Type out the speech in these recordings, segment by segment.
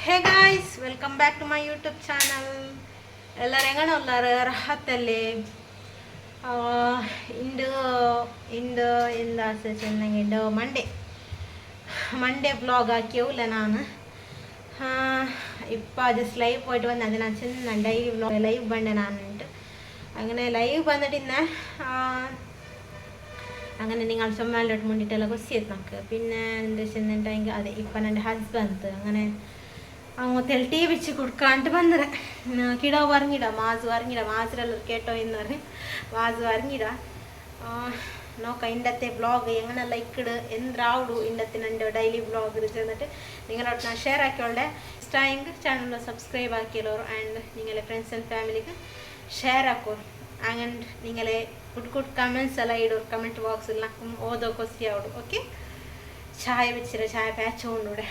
Hey guys, welcome back to my YouTube channel. ಎಲ್ಲರೂ ಹೆಂಗಣ್ಣ ರಹತ್ತಲ್ಲಿ ಇಂದು ಇಂದು ಇಂದ ಚೆನ್ನಂಗೆ ಇಂದು ಮಂಡೇ ಬ್ಲಾಗ್ ಹಾಕಿಯಲ್ಲ ನಾನು ഇപ്പോൾ ജസ്റ്റ് ലൈവ് പോയിട്ട് വന്നത് ഞാൻ ചെന്ന ലൈവ് ಬಂಡೆ നാനുണ്ട് അങ്ങനെ ലൈവ് വന്നിട്ടിന്ന് അങ്ങനെ നിങ്ങൾ ചുമ്മാലോട്ട് മുണ്ടിട്ടെല്ലാം കൊസ്സിയത് നമുക്ക് പിന്നെ എന്താ ചെന്നിട്ടുണ്ടെങ്കിൽ അതെ ഇപ്പം എൻ്റെ ഹസ്ബൻഡ് അങ്ങനെ അങ്ങോട്ടെല്ലാം ടീ വെച്ച് കൊടുക്കാണ്ട് വന്നത് കിട വറങ്ങിട മാസിലെല്ലാം കേട്ടോ എന്ന് മാസ് വറങ്ങിട നോക്കാം ഇന്നത്തെ വ്ളോഗ് എങ്ങനെയെല്ലാം ഇക്കിട് എന്തിരാവിടു ഇന്നത്തെ എൻ്റെ ഡെയിലി വ്ളോഗ് ചെന്നിട്ട് നിങ്ങളോട് ഞാൻ ഷെയർ ആക്കിയോളെ ഇഷ്ടമായെങ്കിൽ ചാനൽ സബ്സ്ക്രൈബ് ആക്കിയല്ലോ ആൻഡ് നിങ്ങളെ ഫ്രണ്ട്സ് ആൻഡ് ഫാമിലിക്ക് ഷെയർ ആക്കോ ആൻഡ് നിങ്ങളെ ಗುಡ್ ಕಮೆಂಟ್ಸ್ ಎಲ್ಲ ಇಡೋರು ಕಮೆಂಟ್ ಬಾಕ್ಸಲ್ಲಿ నాకు ಓದೋಕ್ಕೋಸ್ಕರ ಅವಡು ಓಕೆ ಚಾಯ್ വെച്ചിട്ട് ಚಾಯ್ ಪ್ಯಾಚ್ ಉಂಡುಡೆ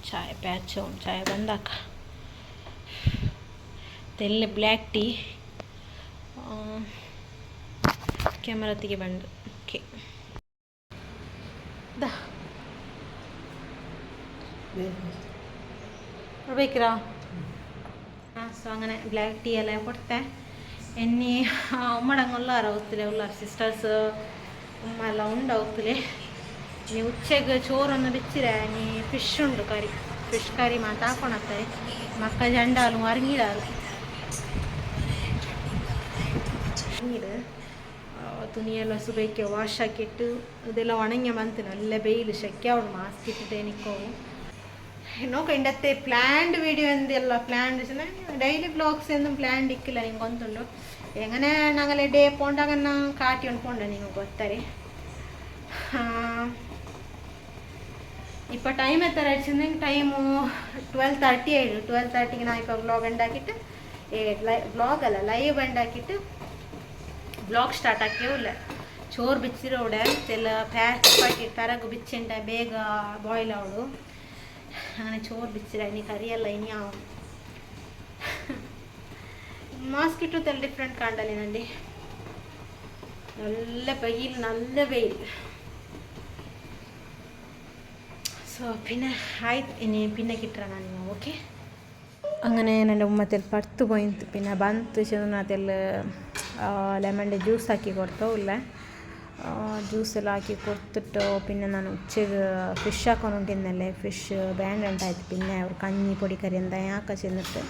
ಚಾಯ್ ಪ್ಯಾಚ್ ಉಂಡು ಚಾಯ್ ಬಂದಾಕ ತೆಳ್ಳೆ ಬ್ಲ್ಯಾಕ್ ಟೀ ಕ್ಯಾಮರಾ ತೆಗಿ ಬಂದು ಓಕೆ ಬೇಕಿರಾ ಸೊ അങ്ങനെ ಬ್ಲ್ಯಾಕ್ ಟೀ ಎಲ್ಲ ಕೊಡ್ತೆ ಎನ್ನಿ ಉಮ್ಮಡಂಗೆ ಉಲ್ಲಾರ ಹೋಗ್ತಿಲೆ ಉಲ್ಲಾರ ಸಿಸ್ಟರ್ಸ್ ಉಮ್ಮ ಎಲ್ಲ ಉಂಡೋಗ್ತಿಲೆ ನೀ ಉಚ್ಚೆಗೆ ಚೋರನ್ನು ಬೆಚ್ಚಿರೆ ನೀ ಫಿಶ್ ಉಂಡು ಕರಿ ಫಿಶ್ ಕರಿ ಮಾತು ಹಾಕೊಳತ್ತಾರೆ ಮಕ್ಕ ಜಂಡಾಲು ಅರಂಗಿಡಾಲು ನೀರು ತುನಿಯೆಲ್ಲ ಸುಬೇಕೆ ವಾಶ್ ಹಾಕಿಟ್ಟು ಇದೆಲ್ಲ ಒಣಗಿ ಬಂತು നല്ല വെയിൽ ശരിക്കും മാസ്ക് ഇട്ടിട്ട് എനിക്കോവും നോക്ക ഇണ്ടത്തെ പ്ലാൻഡ് വീഡിയോ എന്തെല്ലാം പ്ലാൻഡ് ഡെയിലി വ്ളോഗ്സ് ഒന്നും പ്ലാൻഡ് ഇക്കില്ല ನಿಂಗೆ ಗೊತ್ತುಂಡು എങ്ങനെ ഞങ്ങൾ ഡേ പോണ്ടങ്ങനെ കാട്ടിയോണ്ട് പോണ്ട നിങ്ങൾക്ക് ಗೊತ್ತಾರೆ ഇപ്പോൾ ടൈം എത്ര അടിച്ചെങ്കിൽ ടൈമു 12:30 ആയിടും 12:30ക്ക് ഞാൻ ഇപ്പോൾ വ്ളോഗ് ഉണ്ടാക്കിയിട്ട് വ്ളോഗ് അല്ല ലൈവ് ഉണ്ടാക്കിയിട്ട് വ്ളോഗ് ಸ್ಟಾರ್ಟ್ ಆಕ್ಕಿಲ್ಲ ചോറ് ಬಿಚ್ಚಿರೋಡೆ ಎಲ್ಲ ಪ್ಯಾಕ್ ಪಾಕಿಟ್ ತರಗು ಬಿಚ್ಚೆಂಡ ಬೇಗ ಬಾಯ್ಲ್ ಅವಳು അങ്ങനെ ചോറ് ಬಿಚ್ಚಿರ ഇനി കറിയല്ല ഇനി ആവും മാസ്ക് ഇട്ടു ഡിഫറെൻറ്റ് കണ്ടല്ലേ നണ്ടി നല്ല വെയിൽ ಸೊ പിന്നെ ಆಯ್ತು ಇನ್ನು പിന്നെ കിട്ടണം ನಾನು ಓಕೆ അങ്ങനെ എൻ്റെ ഉമ്മത്തിൽ പടുത്തു പോയിന്ത് പിന്നെ ಬಂತು ചെന്നതിൽ ಲೆಮನ್ ಜ್ಯೂಸ್ ಹಾಕಿ ಕೊಡ್ತಾವಿಲ್ಲ ಜ್ಯೂಸ್ ಎಲ್ಲ ಹಾಕಿ ಕೊಡ್ತಿಟ್ಟು പിന്നെ ನಾನು ഉച്ചക്ക് ഫിഷ് ಹಾಕೊಂಡು ಉಂಟಿದ್ನಲ್ಲೇ ಫಿಶ್ ಬ್ಯಾಂಡ್ ಉಂಟಾಯ್ತು പിന്നെ ಅವ್ರು ಕഞ്ഞಿ പൊടിക്കറി എന്താ ಯಾಕೆ ചെന്നിട്ട്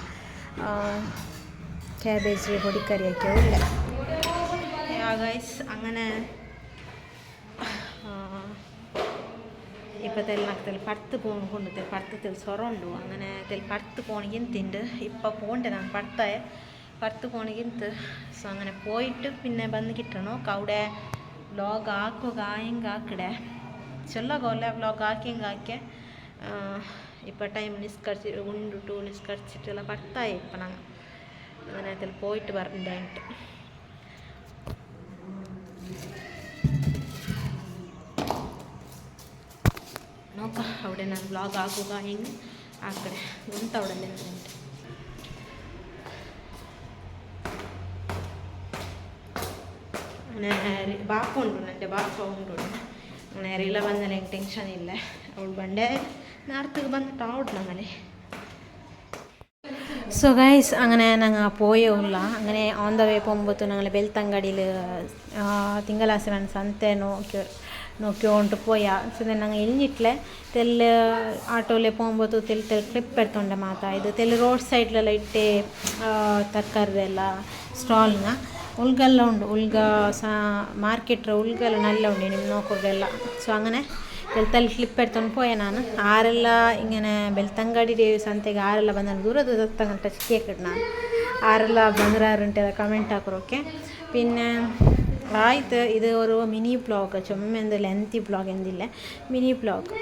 ക്യാബേജ് പൊടിക്കറി ആക്കിയാവില്ല ഗൈസ് അങ്ങനെ ഇപ്പോൾ തെല്ലാക്കത്തിൽ പടുത്ത് പോകുന്നുണ്ട് പടുത്തത്തിൽ സ്വരമുണ്ട് അങ്ങനെ പടുത്ത് പോണിಗಿಂತಿണ്ട് ഇപ്പോൾ പോകണ്ടേ ನಾನು പടുത്ത് പോണിಗಿಂತ ಸೊ അങ്ങനെ പോയിട്ട് പിന്നെ ಬಂದು കിട്ടണോ അവിടെ വ്ളോഗ് ആക്കുക ಹೆಂಗೆ ಹಾಕಡೆ ಚೊಲ್ಲಗೋಲ್ಲ ವ್ಲಾಗ್ ಹಾಕಿ ഇപ്പോൾ ടൈം നിസ്കരിച്ചിട്ടെല്ലാം പടുത്തായി ഇപ്പം ഞങ്ങൾ അങ്ങനെ അതിൽ പോയിട്ട് വരണ്ടായിട്ട് നോക്കാം അവിടെ ನಾನು വ്ളോഗ് ആക്കുക ಹೆಂಗೆ ಹಾಕಡೆ ಅಂತ അവിടെ ನಿಂತು അങ്ങനെ ബാപ്പ ഉണ്ടു എൻ്റെ ബാപ്പ ഉണ്ടു അങ്ങനെ അറിയില്ല ಬಂದರೆ ಹೆಂಗೆ ಟೆನ್ಷನ್ ಇಲ್ಲ ಅವಳು ಬಂಡೆ നേരത്തേക്ക് ಬಂದಿട്ട് ആവട്ടെ അങ്ങനെ ಸೊ ಗೈಸ್ അങ്ങനെ ഞങ്ങൾ പോയില്ല അങ്ങനെ ഓൺ ദ വേ പോകുമ്പോൾ ഞങ്ങൾ ಬೆಳ್ತಂಗಡಿയിൽ തിങ്കളാഴ്ച ಸಂತೆ നോക്കിയോണ്ട് പോയാ ಸೊ ഞങ്ങൾ ഇരിഞ്ഞിട്ടില്ലേ തെല്ല് ആട്ടോയിൽ പോകുമ്പോൾ തെല്ല് ക്ലിപ്പ് എടുത്തോണ്ട് മാತಾ ಇದು തെല്ല് ರೋಡ್ ಸೈಡ್ಲೆಲ್ಲ ಇಟ್ಟೆ ತರಕಾರಿದೆಲ್ಲ ಸ್ಟಾಲ್ನ ഉൾഗെല്ല ഉണ്ട് മാർക്കറ്റ് ഉൾഗെല്ല നല്ല ഉണ്ട് ನಿಮ್ಮ നോക്കുകയെಲ್ಲ ಸೊ അങ്ങനെ ಬೆಳ್ತಲ್ಲಿ ಕ್ಲಿಪ್ ಎಡ್ಕೊಂಡು പോയാ ನಾನು ಆರೆಲ್ಲ ഇങ്ങനെ ಬೆಳ್ತಂಗಡಿ ಸಂತೆಗೆ ಆರೆಲ್ಲ ಬಂದ ದೂರದ ಗಂಟೆ ಕೇಳ್ಕಡು ನಾನು ಆರೆಲ್ಲ ಬಂದ್ರಾರುಂಟೆ ಕಮೆಂಟ್ ಹಾಕೋರು ಓಕೆ പിന്നെ ಆಯ್ತು ಇದು ഒരു മിനി വ്ളോഗ് ചുമ്മാ എന്ത് ലെങ്തി വ്ളോഗ് എന്തില്ല mini vlog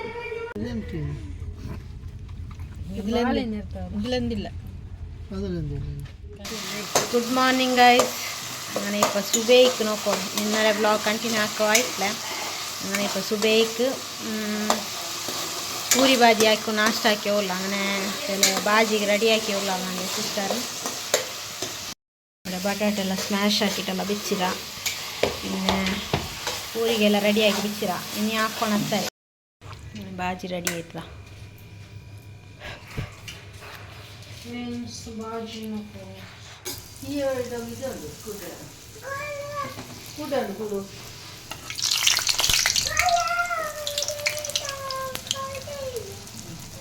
good morning guys അങ്ങനെ ഇപ്പോൾ സുബൈക്ക് നോക്കോ ഇന്നലെ വ്ളോഗ് കണ്ടിന്യൂ ആക്കുമായിട്ടില്ല അങ്ങനെ ഇപ്പോൾ സുബൈക്ക് പൂരി ബാജി ಹಾಕಿ ನಾಷ್ಟ ಹಾಕಿವಲ್ಲ അങ്ങനെ ಬಾಜಿಗೆ ರೆಡಿ ಹಾಕಿವಲ್ಲ ನನ್ನ ಸಿಸ್ಟರ್ ಬಟಾಟೆ ಎಲ್ಲ ಸ್ಮ್ಯಾಶ್ ಹಾಕಿಟ್ಟೆಲ್ಲ ಬಿಚ್ಚಿರ പിന്നെ പൂരിಗೆಲ್ಲ ರೆಡಿಯಾಗಿ ಬಿಚ್ಚಿರ ಇನ್ನು ಹಾಕ್ಕೊಂಡು ಬಾಜಿ ರೆಡಿ ಆಯ್ತದ friends ಬಾಜಿನ Io do bisogno, scusa. Scusa, quello.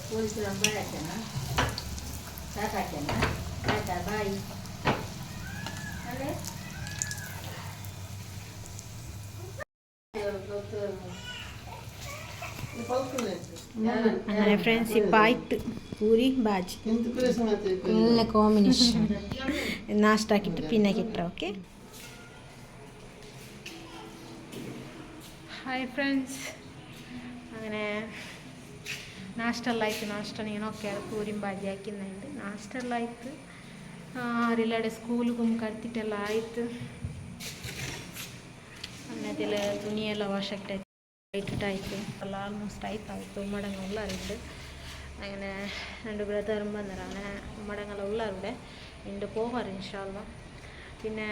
Vuoi trambare, no? Sacate, no? Sacate, vai. Vale? അങ്ങനെ ഫ്രണ്ട്സ് ഇപ്പം ആയിട്ട് പൂരി ബാജി നല്ല കോമ്പിനേഷൻ നാഷ്ടാക്കിയിട്ട് പിന്നെ കിട്ടുക ഓക്കെ. ഹായ് ഫ്രണ്ട്സ്, അങ്ങനെ നാഷ്ടെല്ലായിട്ട് നാഷ്ട ನೀನೊക്കെ പൂരിയും ಬಾಜಿ ಹಾಕಿಂದ ನಾಷ್ಟೆಲ್ಲ ಆಯಿತು. ಅವರೆಲ್ಲಡೆ ಸ್ಕೂಲ್ಗೆ ಕರ್ತಿಟ್ಟೆಲ್ಲ ಆಯಿತು. ಅನ್ನದೆಲ್ಲ ತುಣಿಯೆಲ್ಲ ವಾಶ್ ಆಗ್ತಾಯಿತ್ತು ഇട്ടിട്ടായിട്ട് ಎಲ್ಲ ആൾമോസ്റ്റ് ആയിത്തായിട്ട് ഉമ്മടങ്ങ ഉള്ളാറുണ്ട്. അങ്ങനെ 2 ബ്രദറും വന്നേരം അങ്ങനെ ഉമ്മടങ്ങെല്ലാം ഉള്ളാറുടെ ഉണ്ട് പോകാറ് ഇൻഷാല്ല. പിന്നെ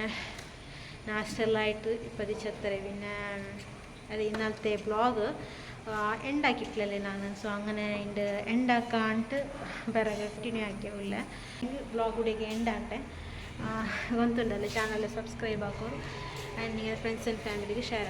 നാസ്റ്റെല്ലായിട്ട് പതിച്ചത്തരെ പിന്നെ അത് ഇന്നലത്തെ വ്ളോഗ് ಎಂಡಾಕಿಟ್ಲಲ್ಲೇ ನಾನು. ಸೊ അങ്ങനെ ഉണ്ട് ಎಂಡಾಕಾಂട്ട് ಬೇರೆ ಕಂಟಿನ್ಯೂ ಆಕ್ಕಿಲ್ಲ ಬ್ಲಾಗ್ കൂടിയൊക്കെ ಎಂಡಾಕ್ಟೆ ಗೊತ್ತುಂಡಲ್ಲ ಚಾನಲ್ ಸಬ್ಸ್ಕ್ರೈಬ್ ಹಾಕೋರು ಆ್ಯಂಡ್ ನಿಮಗೆ ಫ್ರೆಂಡ್ಸ್ ಆ್ಯಂಡ್ ಫ್ಯಾಮಿಲಿಗೆ ಶೇರ್